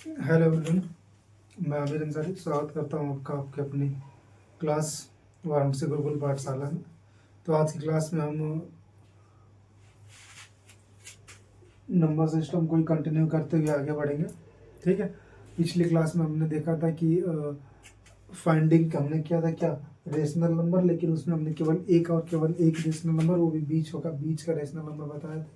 Hello everyone, मैं आमिर अंसारी स्वागत करता हूँ आपका आपके अपनी क्लास वाराणसी गुरुकुल पाठशाला में। तो आज की क्लास में हम नंबर सिस्टम को ही कंटिन्यू करते हुए आगे बढ़ेंगे। ठीक है, पिछली क्लास में हमने देखा था कि फाइंडिंग हमने किया था क्या, रेशनल नंबर, लेकिन उसमें हमने केवल एक रेशनल नंबर, वो भी बीच का रेशनल नंबर बताया था।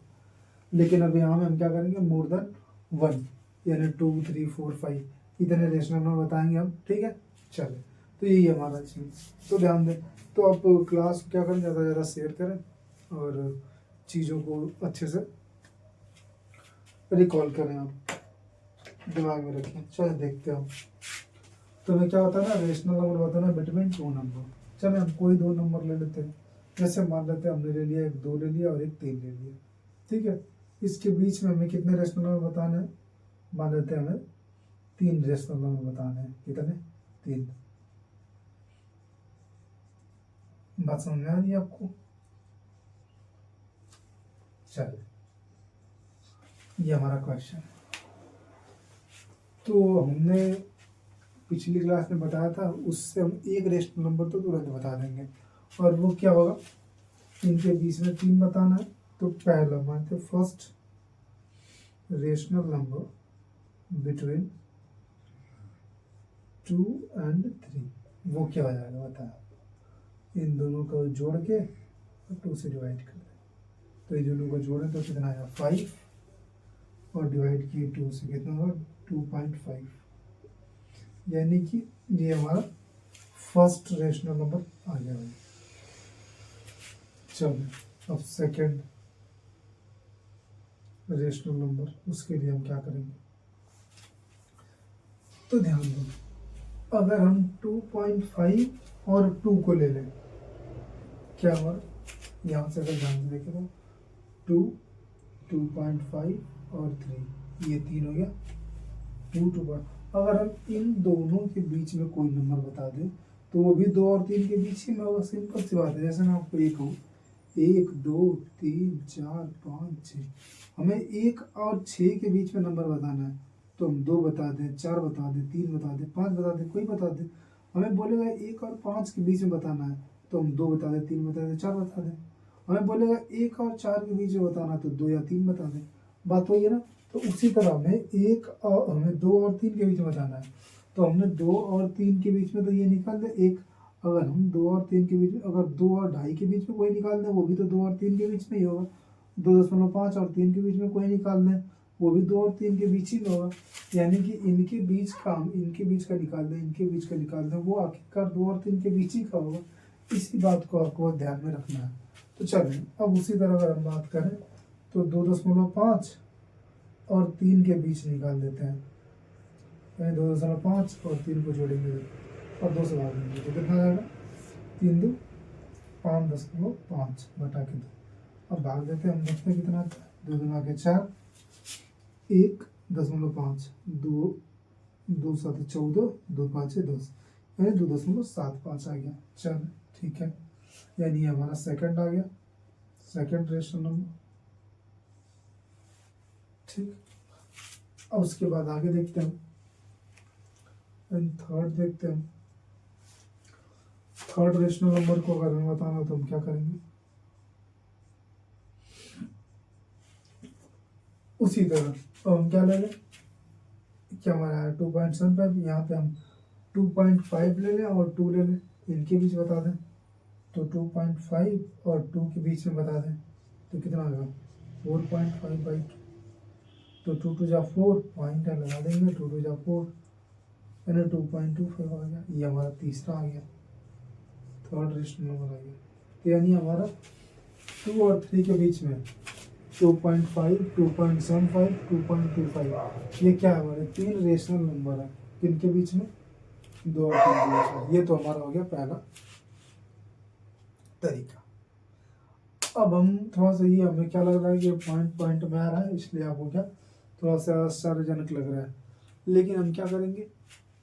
लेकिन अब यहाँ में हम क्या करेंगे, मोर देन 1 यानी 2, 3, 4, 5 इतने रेशनल नंबर बताएंगे हम। ठीक है, चले, तो यही हमारा इसमें। तो ध्यान दें, तो आप क्लास क्या करें, ज़्यादा से ज़्यादा शेयर करें और चीज़ों को अच्छे से रिकॉल करें, आप दिमाग में रखें। चलो देखते हैं हम। तो हमें क्या होता है ना, रेशनल नंबर बताना बिटवीन 2 नंबर। चले हम कोई 2 नंबर ले लेते हैं। जैसे मान लेते हैं हमने ले लिया, एक 2 ले लिया और एक 3 ले लिया। ठीक है, इसके बीच में हमें कितने रेशनल नंबर बताने हैं, मान लेते हैं हमें 3 रेशनल नंबर बताने हैं। कितने? 3। बात समझ में आ रही है आपको? चलिए, ये हमारा क्वेश्चन। तो हमने पिछली क्लास में बताया था, उससे हम एक रेशनल नंबर तो तुरंत बता देंगे। और वो क्या होगा, इनके बीच में 3 बताना है। तो पहला मानते first rational number between 2 and 3, वो क्या हो जाएगा बताया। इन दोनों को जोड़ के 2 से डिवाइड कर दें, तो ये दोनों को जोड़ें तो कितना आएगा 5, और डिवाइड किए 2 से कितना होगा 2.5, यानी कि ये हमारा फर्स्ट रेशनल नंबर आ गया भाई। चलो अब सेकंड रेशनल नंबर, उसके लिए हम क्या करेंगे, तो ध्यान दो, अगर हम 2.5 और 2 को ले लें, क्या हुआ, यहाँ से अगर ध्यान से देखें तो 2, 2.5 और 3, ये 3 हो गया। 2 अगर हम इन दोनों के बीच में कोई नंबर बता दें तो वो भी 2 और 3 के बीच ही में होगा। सिंपल सी बात है। जैसे मैं आपको एक कहूँ 1, 2, 3, 4, 5, 6, हमें 1 और 6 के बीच में नंबर बताना है, तो हम 2 बता दें, 4 बता दें, 3 बता दें, 5 बता दें, कोई बता दें। हमें बोलेगा 1 और 5 के बीच में बताना है, तो हम 2 बता दें, 3 बता दें, 4 बता दें। हमें बोलेगा 1 और 4 के बीच में बताना है, तो 2 या 3 बता दें। बात वही है ना। तो उसी तरह हमें 2 और 3 के बीच में बताना है, तो हमने 2 और 3 के बीच में तो ये निकाल दें एक। अगर हम 2 और 3 के बीच में, अगर 2 और 2.5 के बीच में कोई निकाल दें, वो भी तो 2 और 3 के बीच में ही होगा। 2.5 और 3 के बीच में कोई निकाल दें, वो भी 2 और 3 के बीच ही में होगा। यानी कि इनके बीच का निकाल दें, इनके बीच का निकाल दें, वो आखिरकार 2 और 3 के बीच ही का होगा। इसी बात को आपको ध्यान में रखना है। तो चलें, अब उसी तरह अगर हम बात करें तो 2.5 और 3 के बीच निकाल देते हैं, यानी 2.5 और 3 को जोड़ेंगे और 2 से भाग देंगे, तो कितना आएगा 3 2 5.5 बटा के 2। अब भाग देते हैं, हम देखते हैं कितना आता है। 2 दूना के 4, 1.5, 2 2 7 14, 2 5 10, यानी 2.75 आ गया। चल ठीक है, यानी हमारा सेकंड आ गया, सेकंड रेशनल नंबर। ठीक, अब उसके बाद आगे देखते हैं, थर्ड देखते हैं। थर्ड रेशनल नंबर को अगर हमें बताना तो हम क्या करेंगे, उसी तरह तो हम क्या ले लें, क्या हमारा है 2.75, यहाँ पे हम 2.5 ले लें और 2 ले लें, इनके बीच बता दें। तो 2.5 और 2 के बीच में बता दें, तो कितना होगा 4.5/2। तो 2 2 जा 4, पॉइंट लगा देंगे, 2 2 जा 4, यानी 2.25 आ गया। ये हमारा तीसरा आ गया, थर्ड रेशनल नंबर आ गया। तो यानी हमारा 2 और 3 के बीच में 2.5, 2.75, 2.25, ये क्या है, हमारे 3 रेशनल नंबर है। किनके बीच में, 2 और 3 के बीच में। ये तो हमारा हो गया पहला तरीका। अब हम थोड़ा सा, ये हमें क्या लग रहा है कि पॉइंट में आ रहा है, इसलिए आपको क्या थोड़ा सा आश्चर्यजनक लग रहा है, लेकिन हम क्या करेंगे,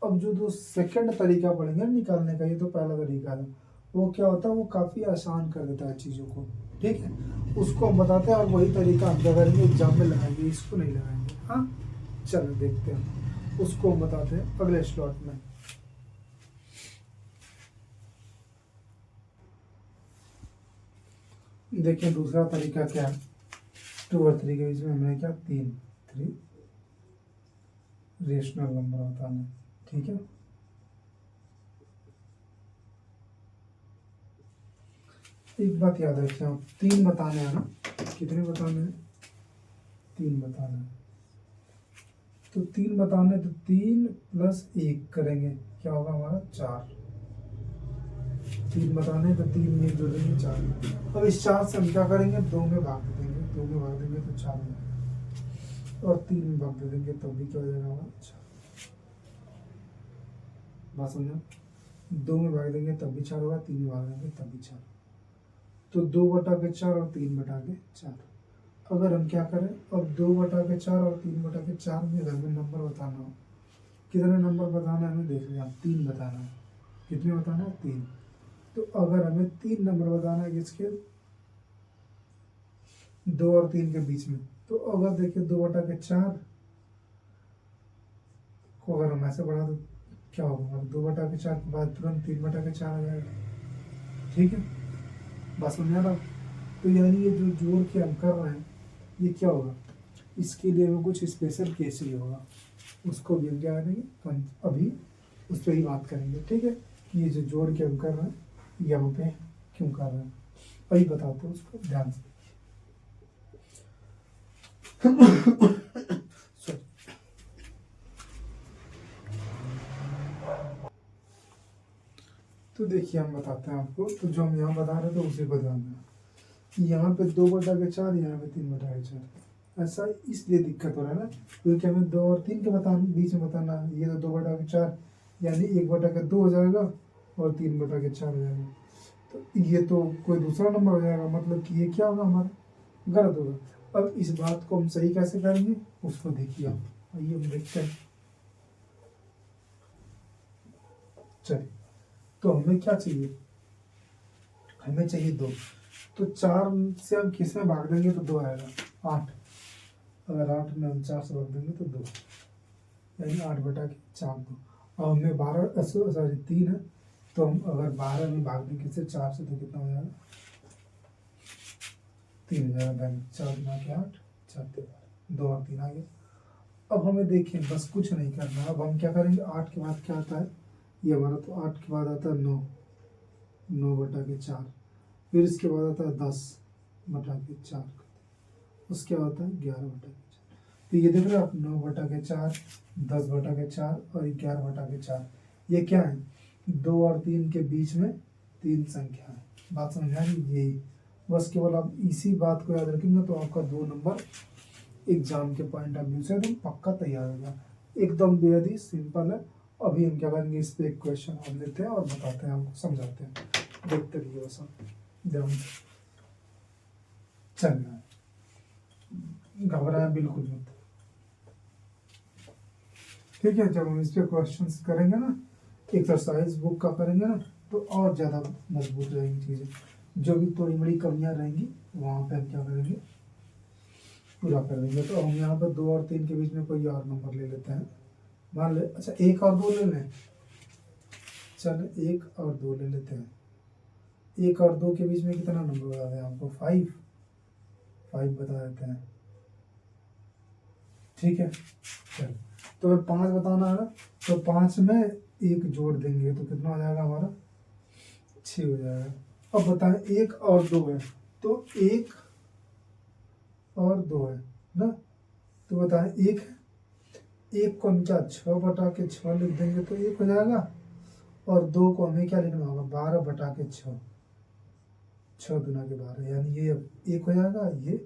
अब जो सेकंड तरीका पढ़ेंगे निकालने का, ये तो पहला तरीका है, वो क्या होता है, वो काफ़ी आसान कर देता है चीज़ों को। ठीक है, उसको हम बताते हैं और वही तरीका हम क्या करेंगे, एग्जाम में लगाएंगे, इसको नहीं लगाएंगे। हाँ, चलो देखते हैं। उसको हम बताते हैं अगले स्लॉट में। देखिए दूसरा तरीका क्या है, 2 और 3 के बीच में हमने क्या 3 रेशनल नंबर बताना है, ठीक है। एक बात याद रखिए आप, 3 बताने हैं ना, कितने बताने हैं, 3 बताने हैं। तो 3 बताने, तो 3 प्लस 1 करेंगे, क्या होगा हमारा 4। 3 बताने तो 3 में जोड़ेंगे 4। अब इस 4 से हम क्या करेंगे, 2 में भाग देंगे, 2 में भाग देंगे तो 4 में, और 3 में भाग दे देंगे तो भी क्या हो जाएगा हमारा 4। बात समझो, 2 में भाग देंगे तब भी 4 होगा, 3 में भाग देंगे तब भी 4। तो 2/4 और 3/4। अगर हम क्या करें, अब 2/4 और 3/4 में अगर हमें नंबर बताना हो, कितने नंबर बताना है हमें देख लिया, 3 बताना है। कितने बताना है, 3। तो अगर हमें 3 नंबर बताना है किसके, 2 और 3 के बीच में, तो अगर देखिए 2/4 को अगर हम ऐसे बढ़ा तो क्या होगा, 2/4 के बाद तुरंत 3/4 आ जाएगा, ठीक है। बात समझ आ रहा। तो यानी ये जो जोड़ के हम कर रहे हैं ये क्या होगा, इसके लिए हमें कुछ स्पेशल केस चाहिए होगा, उसको भी हम क्या करेंगे, अभी उस पर ही बात करेंगे, ठीक है। कि ये जो जोड़ के हम कर रहे हैं यहाँ पे क्यों कर रहे हैं, वही बताते हैं, उसको ध्यान से। तो देखिए हम बताते हैं आपको, तो जो हम यहाँ बता रहे थे उसी को ध्यान देना कि यहाँ पे 2/4, यहाँ पे 3/4। ऐसा इसलिए दिक्कत हो रहा है ना, क्योंकि हमें 2 और 3 के बीच में बताना है। ये तो 2/4 यानी 1/2 हो जाएगा और 3/4 हो जाएगा, तो ये तो कोई दूसरा नंबर हो जाएगा, मतलब कि ये क्या होगा हमारा, गलत होगा। अब इस बात को हम सही कैसे करेंगे, उसको देखिए आप, आइए हम देखते हैं। चलिए, तो हमें क्या चाहिए, हमें चाहिए 2। तो 4 से हम किस में भाग देंगे तो 2 आएगा, 8। अगर 8 में हम 4 से भाग देंगे तो 2, यानी 8/4 2। और हमें 12 सॉरी 3 है, तो हम अगर 12 में भाग देंगे किससे, 4 से, तो कितना हो जाएगा, 3 हो जाएगा। 4 गुना के 8, 4 के 2 और 3 आ गया। अब हमें देखिए बस कुछ नहीं करना, अब हम क्या करेंगे, 8 के बाद क्या आता है, ये हमारा, तो 8 के बाद आता है 9, 9/4। फिर इसके बाद आता है 10/4, उसके बाद आता है 11/4। तो ये देख रहे हो आप, 9/4, 10/4 और 11/4। ये क्या है, 2 और 3 के बीच में 3 संख्या है। बात समझ आ रही, यही बस केवल आप इसी बात को याद रखेंगे तो आपका 2 नंबर एग्जाम के पॉइंट ऑफ व्यू से एकदम पक्का तैयार होगा, एकदम बेहद ही सिंपल है। अभी हम क्या करेंगे, इस पे एक क्वेश्चन और लेते हैं और बताते हैं, हमको समझाते हैं, देखते रहिए बस आप ध्यान से। चल रहा है, घबराए बिल्कुल मत, ठीक है। जब हम इस पे क्वेश्चंस करेंगे ना, एक्सरसाइज बुक का करेंगे ना, तो और ज़्यादा मजबूत रहेंगी चीज़ें, जो भी थोड़ी बड़ी कमियां रहेंगी वहाँ पे हम क्या करेंगे, पूरा कर देंगे। तो हम यहाँ पर 2 और 3 के बीच में कोई और नंबर ले लेते हैं, मान ले, अच्छा 1 और 2 ले लें, चल 1 और 2 ले लेते हैं। 1 और 2 के बीच में कितना नंबर बता दें आपको, 5 बता देते हैं, ठीक है। चल, तो 5 बताना है ना, तो 5 में 1 जोड़ देंगे तो कितना हो जाएगा हमारा, 6 हो जाएगा। अब बताएं 1 और 2 है, तो 1 और 2 है ना, तो बताएं 1 को हम क्या 6/6 लिख देंगे तो 1 हो जाएगा, और 2 को हमें क्या लिखना होगा, 12/6, 6 दूना के 12, यानी ये 1 हो जाएगा, ये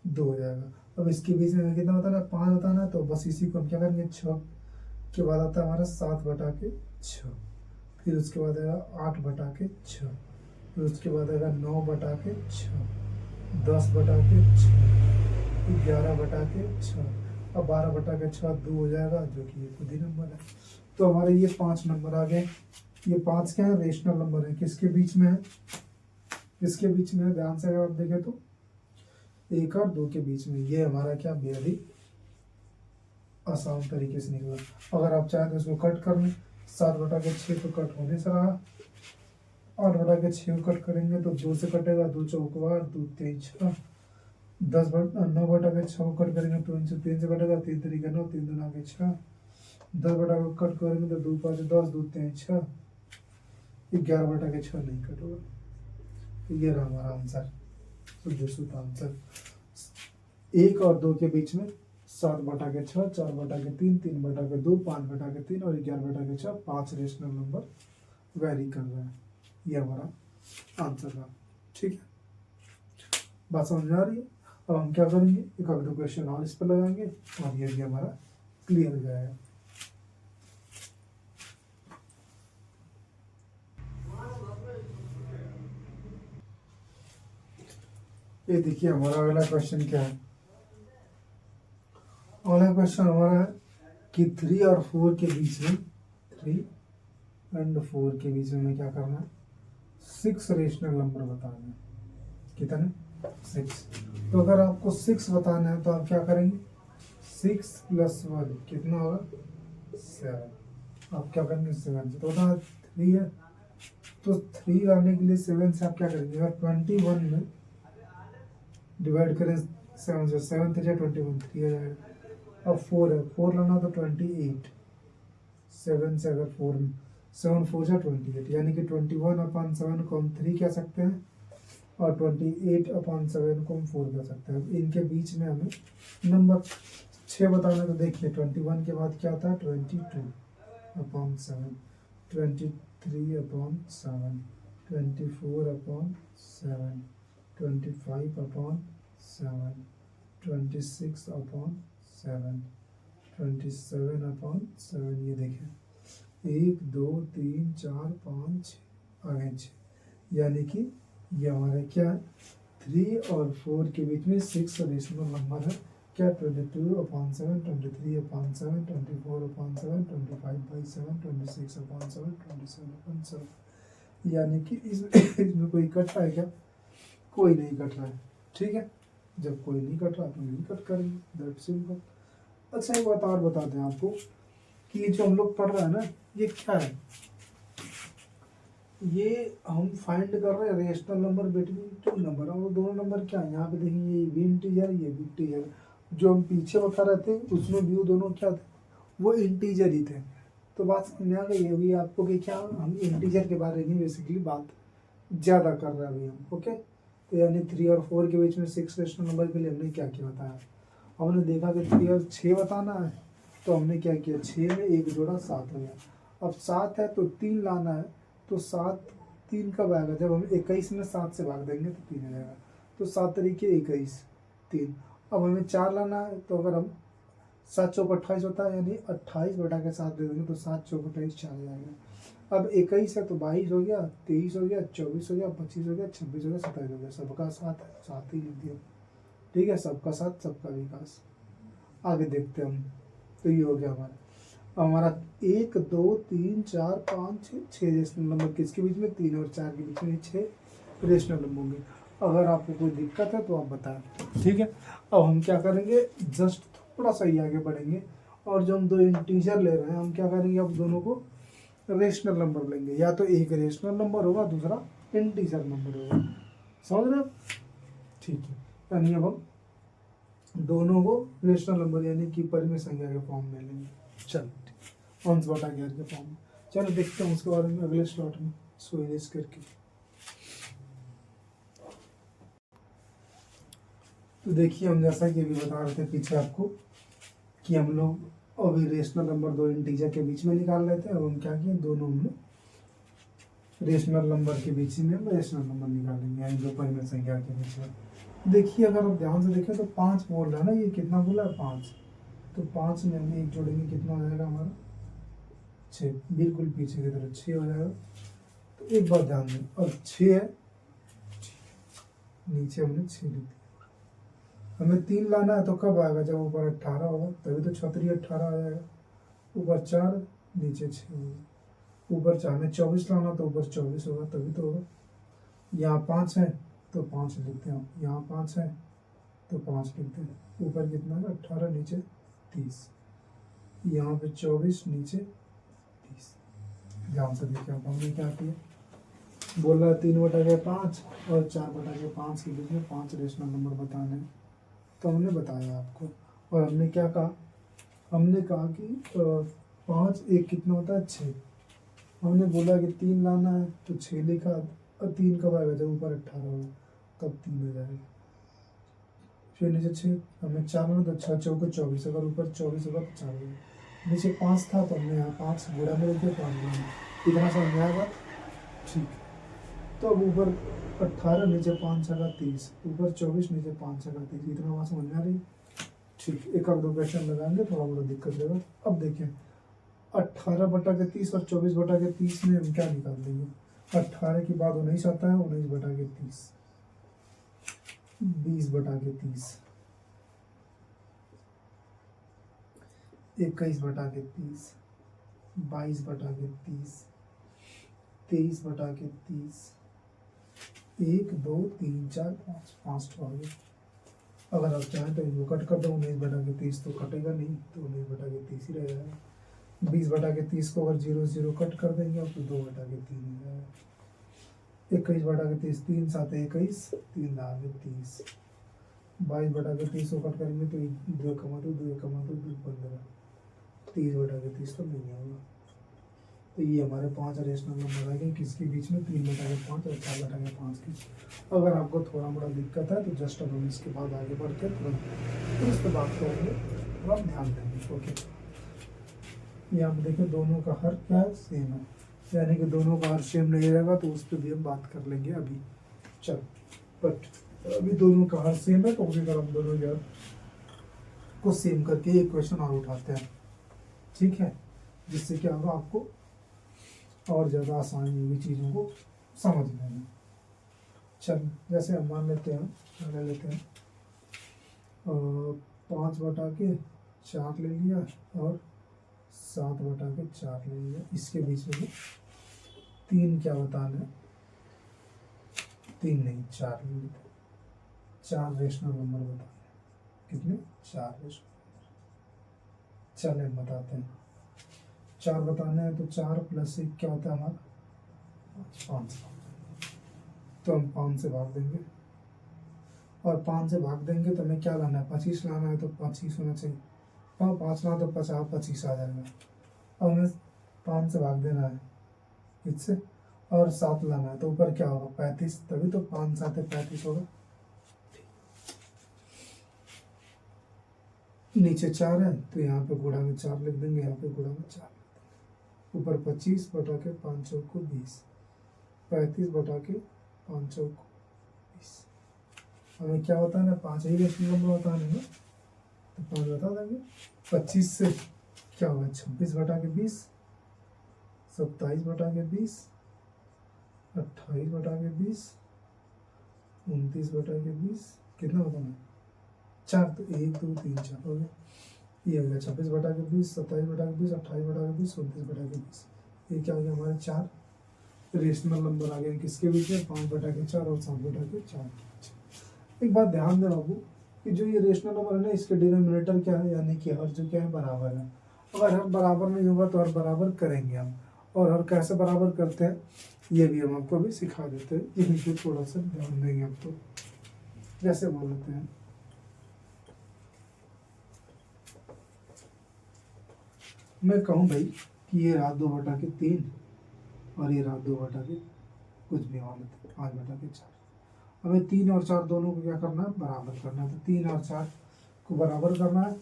2 हो जाएगा। अब इसके बीच में कितना बताना है, 5 बताना है, तो बस इसी को हम क्या करेंगे, 6 के बाद आता है हमारा 7/6, फिर उसके बाद आएगा 8/6, फिर उसके बाद आएगा 9/6, 10/6, 11/6, अब 12/6 2 हो जाएगा, जो कि ये खुद ही नंबर है। तो हमारे ये 5 नंबर आ गए। ये 5 क्या है, रेशनल नंबर है, किसके बीच में है, किसके बीच में है, ध्यान से अगर आप देखें तो 1 और 2 के बीच में। ये हमारा क्या, बेहद ही आसान तरीके से निकला। अगर आप चाहें तो इसको कट कर लें, 7/6 तो कट होने से रहा, 8/6 कट करेंगे तो 2 से कटेगा, 2 चौक 8, 2 3 6, 9/6 कट करेंगे तो 3 से कटेगा, 3 3 9, 3 2 6, 10 कट करेंगे तो 2 5 10, 2 3 6, 11/6 नहीं कट होगा। ये रहा हमारा आंसर, शुद्ध शुद्ध आंसर। 1 और 2 के बीच में 7/6, 4/3, 3/2, 5/3 और 11/6, 5 रेशनल नंबर वैरी कर रहा है। ये हमारा आंसर था। ठीक है, बात समझ में आ रही है। अब हम क्या करेंगे, एक आध दो क्वेश्चन और इस पर लगाएंगे और ये भी हमारा क्लियर हो जाएगा। ये देखिए हमारा अगला क्वेश्चन क्या है। अगला क्वेश्चन हमारा है कि 3 और 4 के बीच में, 3 एंड 4 के बीच में हमें क्या करना है, 6 रेशनल नंबर बताना है। कितने? 6। तो अगर आपको 6 बताना है तो आप क्या करेंगे, 6 + 1 कितना होगा, 7। आप क्या करेंगे, 7 से, तो होता 3 है, तो 3 लाने के लिए 7 से आप क्या करेंगे, अगर 21 में डिवाइड करें 7 से, 7 3 21, 3 आ जाएगा। अब 4 है, 4 लाना तो 28, 7 से अगर 4 7 4 जा 28, यानी कि 21/7 को हम 3 कह सकते हैं और 28/7 को हम 4 कह सकते हैं। इनके बीच में हमें नंबर 6 बताना है, तो देखिए 21 के बाद क्या आता है, 22/7, 23/7, 24/7, 25/7, 26/7, 27/7। ये देखें 1 2 3 4 5 6 आगे 6, यानी कि ये हमारे क्या है, 3 और 4 के बीच में 6 रेशनल नंबर है। क्या, 22/7, 23/7, 24/7, 25/7, 26/7, 27/7। यानी कि इसमें कोई कट रहा है क्या, कोई नहीं कट रहा है। ठीक है, जब कोई नहीं कट रहा तो नहीं कट करेंगे, दैट सिंपल। अच्छा एक बात और बता दें आपको कि ये जो हम लोग पढ़ रहे हैं ना, ये क्या है, ये हम फाइंड कर रहे हैं रेशनल नंबर बिटवीन 2 नंबर। और दोनों नंबर क्या है, यहाँ पे देखिए ये भी इंटीजर, ये भी इंटीजर। जो हम पीछे बता रहे थे उसमें भी वो दोनों क्या थे, वो इंटीजर ही थे। तो बात समझ में आ गई होगी आपको कि क्या हम इंटीजर के बारे में बेसिकली बात ज़्यादा कर रहे हैं अभी हम। ओके, तो यानी 3 और 4 के बीच में 6 रेशनल नंबर के लिए हमने क्या क्या बताया, हमने देखा कि 3 और 6 बताना है, तो हमने क्या किया, 6 में 1 जोड़ा 7 हो गया। अब 7 है तो 3 लाना है, तो 7 3 कब आएगा, जब हम 21 में 7 से भाग देंगे तो 3 आ जाएगा। तो 7 तरीके 21 3। अब हमें 4 लाना है, तो अगर हम 7 चौक 28 होता है, यानी 28/7 दे देंगे तो 7 चौक 28 4 आ जाएगा। अब 21 है तो 22 हो गया, 23 हो गया, 24 हो गया, 25 हो गया, 26 हो गया, 27 हो गया। सबका 7 है, 7 ही लिख दिया। ठीक है, सबका साथ सबका विकास। आगे देखते हैं हम, तो ये हो गया हमारा 1 2 3 4 5 6 रेशनल नंबर किसके बीच में, 3 और 4 के बीच में 6 रेशनल नंबर होंगे। अगर आपको कोई दिक्कत है तो आप बताएं। ठीक है, अब हम क्या करेंगे, जस्ट थोड़ा सा ही आगे बढ़ेंगे और जो हम 2 इंटीजर ले रहे हैं, हम क्या करेंगे, अब दोनों को रेशनल नंबर लेंगे। या तो एक रेशनल नंबर होगा, दूसरा इंटीजर नंबर होगा। समझ रहे हो? ठीक है, यानी अब हम दोनों को रेशनल नंबर यानी कि परिमेय संख्या के फॉर्म में लेंगे। चल, अंश बटा ज्ञात के फॉर्म में। चलो देखते हैं उसके बारे में अगले स्लॉट में, सो इरेज करके। तो देखिए हम जैसा कि अभी बता रहे थे पीछे आपको कि हम लोग अभी रेशनल नंबर 2 इंटीजर के बीच में निकाल रहे थे। अब हम क्या किए, दोनों में रेशनल नंबर के बीच में हम रेशनल नंबर निकालेंगे, यानी जो परिमेय संख्या के बीच में। देखिए अगर आप ध्यान से देखें तो 5 बोल रहा है ना, ये कितना बोला है, 5। तो 5 में हम 1 जोड़ेंगे, कितना हो जाएगा हमारा, 6। बिल्कुल पीछे की तरफ 6 हो जाएगा। तो एक बात ध्यान दें, और 6 है, नीचे हमने 6 लिख दिया। हमें 3 लाना है तो कब आएगा, जब ऊपर 18 होगा, तभी तो 36 18 आ जाएगा। ऊपर 4 नीचे 6 होगा। ऊपर हमें 24 लाना तो ऊपर 24 होगा, तभी तो होगा। यहाँ 5 है तो 5 लिखते हैं, यहाँ 5 है तो 5 लिखते हैं। ऊपर कितना है, 18, नीचे 30। यहाँ पे 24 नीचे 30। ध्यान से देखिए अब हमने क्या किया, बोल रहा है 3/5 और 4/5 के बीच में 5 रेशनल नंबर बताने हैं। तो हमने बताया आपको, और हमने क्या कहा, हमने कहा कि 5 एक कितना होता है 6। हमने बोला कि 3 लाना है तो 6 लिखा, और 3 कब आएगा जब ऊपर 18 होगा तब 3 हो जाएगा। फिर नीचे 6, हमें 4 लाना तो 6 चौके 24, अगर ऊपर 24 होगा तो 4 होगा। नीचे 5 था तो हमने यहाँ 5 गुणा में लिख दिया 5 गुणा में। इतना समझ में आएगा, ठीक। तो अब ऊपर 18 नीचे 5 छका 30, ऊपर 24 नीचे 5 छका 30, इतना बात समझ में आ रही है, ठीक। एक आध दो क्वेश्चन लगाएंगे, थोड़ा मोड़ा दिक्कत देगा। अब देखिए 18/30 और 24/30 में हम क्या निकाल देंगे, 18 के बाद 19 आता है, 19/30, 20/30, 21/30, 22/30, 23/30, 1 2 3 4 5 5 हो गए। अगर आप चाहें तो इनको कट कर दो, 19/30 तो कटेगा नहीं, तो 19/30 ही रह जाएगा। 20/30 को अगर 0 0 कट कर देंगे आप तो 2/3 हो जाएगा। 21/30, 3 7 21, 3 9 30। 22/30 को कट करेंगे तो 2 कमा 2 2 कमा 2 2 15, 30/30 तो नहीं होगा। तो ये हमारे 5 रेशनल नंबर आ गए, किसके बीच में, 3/5 और 4/5 के। अगर आपको थोड़ा मोड़ा दिक्कत है तो जस्ट अब हम इसके बाद आगे बढ़ते तुरंत इस पर बात करेंगे, तो आप ध्यान देंगे। ओके, ये आप देखिए दोनों का हर क्या है, सेम है, यानी कि दोनों का हर सेम नहीं रहेगा तो उस पर भी हम बात कर लेंगे अभी। चल, बट अभी दोनों का हर सेम है तो अगर हम दोनों यार को सेम करके एक क्वेश्चन और उठाते हैं, ठीक है, जिससे क्या होगा आपको और ज़्यादा आसानी होगी चीज़ों को समझने में। चल, जैसे हम मान लेते हैं, ले लेते हैं 5/4 ले लिया और 7/4 ले लिया। इसके बीच में 3 क्या बताना है, 3 नहीं 4 ले लेते हैं। 4 रेशनल नंबर बताने हैं, कितने, 4 रेशनल। चल हम बताते हैं, 4 बताने हैं तो 4 + 1 क्या होता है हमारा 5। तो हम 5 से भाग देंगे, और 5 से भाग देंगे तो हमें क्या लाना है, 25 लाना है, तो 25 होना चाहिए। 5 लाना तो 25 आ जाएगा। अब हमें 5 से भाग देना है इससे, और 7 लाना है तो ऊपर क्या होगा 35, तभी तो 5 7 35 होगा। नीचे 4 है तो यहाँ पे गुणा में 4 लिख देंगे, यहाँ पे गुणा में 4 लिख देंगे। ऊपर 25/5 चौको 20, 35/5 चौको 20। हमें क्या बताना है, 5 ही रेशनल नंबर बताने हैं, तो 5 बता देंगे। 25 से क्या होगा 26/20, 27/20, 28/20, 29/20, कितना बताना है 4, तो 1 2 3 4 हो गया। ये हो गया 26/20, 27/20, 28/20, 29/20। ये क्या हो गया हमारे 4 रेशनल नंबर आ गए, किसके बीच में, 5/4 और 7/4 के बीच। एक बात ध्यान दें बाबू कि जो ये रेशनल नंबर है ना, इसके डिनोमिनेटर क्या है, यानी कि हर जो क्या है बराबर है। अगर हर बराबर नहीं होगा तो हर बराबर करेंगे हम, और हर कैसे बराबर करते हैं ये भी हम आपको अभी सिखा देते हैं, यही पे थोड़ा सा ध्यान देंगे आप। तो जैसे बोल लेते हैं, मैं कहूँ भाई कि ये रहा 2/3 और ये रहा 2/, कुछ भी मान लेते हैं 5/4। हमें 3 और 4 दोनों को क्या करना है, बराबर करना है। तो 3 और 4 को बराबर करना है,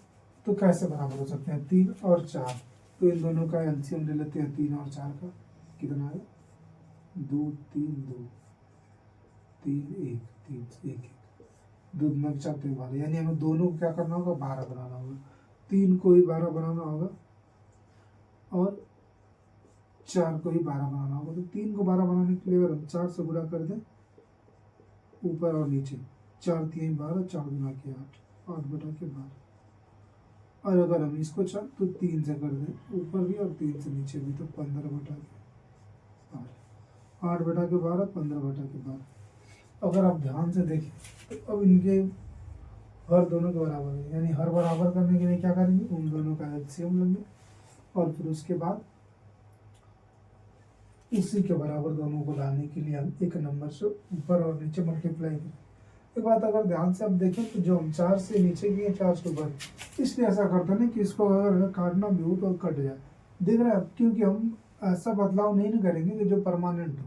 तो कैसे बराबर हो सकते हैं, 3 और 4, तो इन दोनों का एलसीएम ले लेते हैं। 3 और 4 का कितना है, 2 3 2 3 1 3 1 1, 2 9 4 12, यानी हमें दोनों को क्या करना होगा, 12 बनाना होगा। 3 को ही 12 बनाना होगा और 4 को ही 12 बनाना होगा। तो 3 को 12 बनाने के लिए अगर हम 4 से गुणा कर दें ऊपर और नीचे, 4 3 12, 4 गुना के 8, 8/12। और अगर हम इसको चाह तो 3 से कर दें ऊपर भी और 3 से नीचे भी, तो 15/12, 8/12, 15/12। अगर आप ध्यान से देखें तो अब इनके हर दोनों के बराबर है, यानी हर बराबर करने के लिए क्या करेंगे, उन दोनों का एलसीएम लेंगे और फिर उसके बाद उसी के बराबर दोनों को लाने के लिए हम एक नंबर से ऊपर और नीचे मल्टीप्लाई करें। एक बात अगर ध्यान से आप देखें तो जो हम 4 से नीचे किए 4 से ऊपर, इसलिए ऐसा करते हैं कि इसको अगर काटना भी हो तो कट जाए, देख रहे हैं आप, क्योंकि हम ऐसा बदलाव नहीं करेंगे कि जो परमानेंट हो,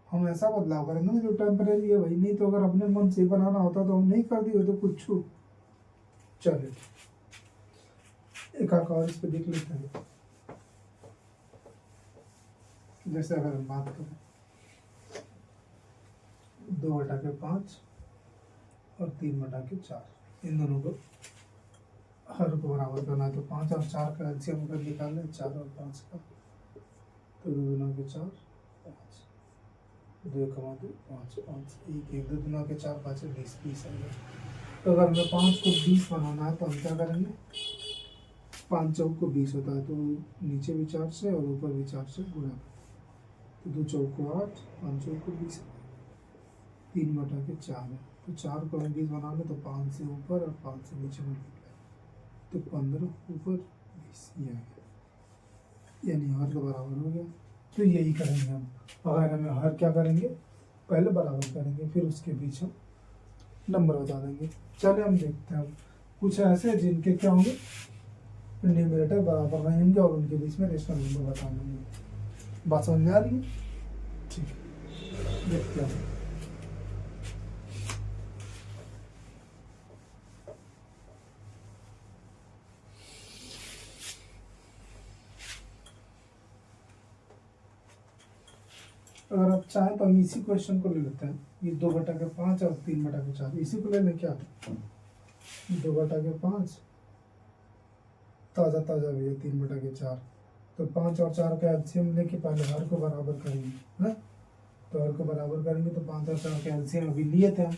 हम ऐसा बदलाव करेंगे ना जो टेम्परेरी है भाई, नहीं तो अगर अपने मन से बनाना होता तो हम नहीं कर दिए तो कुछ। चलिए एक और इस पे देख लेते हैं। जैसे अगर हम बात करें 2/5 और 3/4, इन दोनों को हर को बराबर करना है तो 5 और 4 का एलसीएम अगर निकालना है 4 और 5 का, तो 2 दूना के 4 5, 2 कमा 2 5 5 1 1 2 दूना के 4 5 20 20 आएगा। तो अगर हमें 5 को 20 बनाना है तो हम क्या करेंगे, 5 चौक को 20 होता है तो नीचे भी 4 से और ऊपर भी 4 से गुणा, तो 2 चौक को 8, 5 चौक को 20, 3/4 है, तो 4 को हम 20 बना लें तो 5 से ऊपर और 5 से नीचे मल्टीप्लाई, तो 15 ऊपर 20 ये आ गया, यानी हर का बराबर हो गया। तो यही करेंगे हम, अगर हमें हर क्या करेंगे, पहले बराबर करेंगे फिर उसके बीच हम नंबर बता देंगे। चलिए हम देखते हैं, कुछ ऐसे जिनके क्या होंगे, न्यूमरेटर बराबर नहीं होंगे और उनके बीच में रेशनल नंबर बता देंगे। बात समझ में आ रही है? ठीक है, देखते हैं। अगर आप चाहें तो हम इसी क्वेश्चन को ले लेते हैं, ये 2/5 और 3/4, इसी को ले लें क्या, 2/5 ताज़ा ताज़ा भी है, 3/4, तो 5 और 4 का एलसीएम लेके पहले हर को बराबर करेंगे ना, तो हर को बराबर करेंगे तो 5 और 4 का एलसीएम अभी लिए थे हम,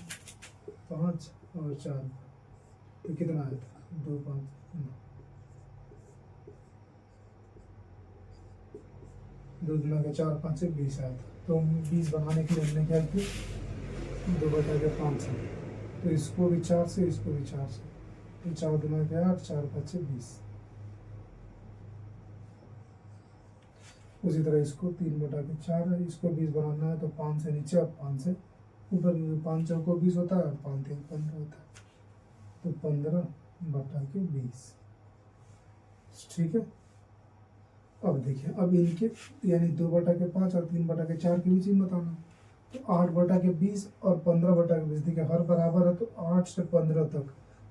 5 और 4, तो कितना आया था, 2 5 2 दूना के 4 5 से 20 आया था, तो हम 20 बनाने के लिए हमने क्या किया, 2/5 है, तो इसको भी 4 से इसको भी 4 से, तो 4 दूना के 8, 4 5 से 20, उसी तरह इसको 3/4 है, इसको 20 बनाना है तो 5 से नीचे और 5 से ऊपर, 5 चौक को 20 होता है, 5 3 15 होता है, तो 15/20, ठीक है। अब देखिए, अब इनके यानी 2/5 और 3/4 के बीच में बताना, तो 8/20 और 15/20, देखिए हर बराबर है तो 8 से 15 तक,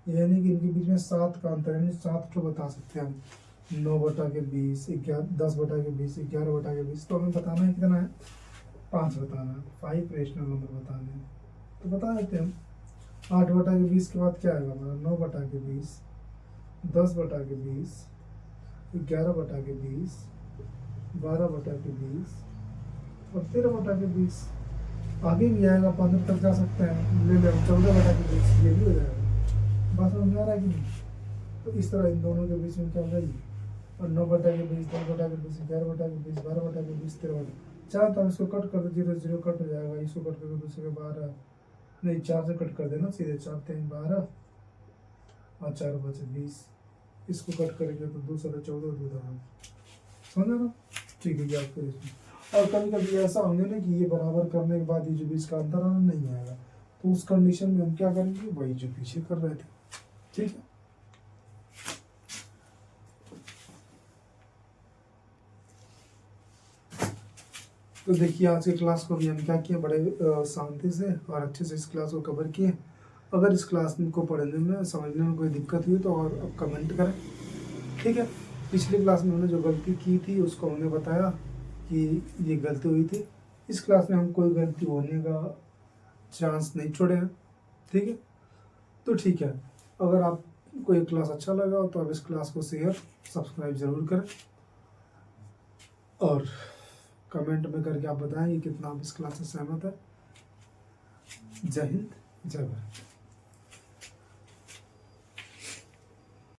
यानी कि इनके बीच में 7 का अंतर, यानी 7 को बता सकते हैं हम, 9/20, 10/20, 11/20, तो हमें बताना है कितना है, 5 बताना है, 5 रेशनल नंबर बताने हैं, तो बता देते हैं हम। 8/20 के बाद क्या आएगा हमारा, 9/20, 10/20, 11/20, 12/20 और 13/20, आगे भी आएगा, 15 तक जा सकते हैं, ले ले 14/20, ये भी हो जाएगा। बात समझ में आ रहा है कि नहीं? तो इस तरह इन दोनों के बीच में क्या होगा, और 9/20, 10/20, 11/20, 12/20, 13/20, चाहे तो हम इसको कट कर दो, 0 0 कट हो जाएगा, इसको कट करके दूसरे के 12, नहीं 4 से कट कर देना सीधे, 4 3 12 और 4 5 20, इसको कट करेंगे तो 2 14 14, समझ ना, ठीक है, याद करिए इसमें। और कभी कभी ऐसा होंगे ना कि ये बराबर करने के बाद ये जो बीच का अंतर आना नहीं आएगा, तो उस कंडीशन में हम क्या करेंगे, वही जो पीछे कर रहे थे, ठीक है। तो देखिए आज की क्लास को भी हम क्या किए, बड़े शांति से और अच्छे से इस क्लास को कवर किए। अगर इस क्लास को पढ़ने में समझने में कोई दिक्कत हुई तो और अब कमेंट करें, ठीक है। पिछली क्लास में हमने जो गलती की थी उसको हमने बताया कि ये गलती हुई थी, इस क्लास में हम कोई गलती होने का चांस नहीं छोड़े हैं, ठीक है। तो ठीक है, अगर आपको ये क्लास अच्छा लगा तो आप इस क्लास को शेयर सब्सक्राइब ज़रूर करें और कमेंट में करके आप बताएं कि कितना आप इस क्लास से सहमत है। जय हिंद, जय भारत।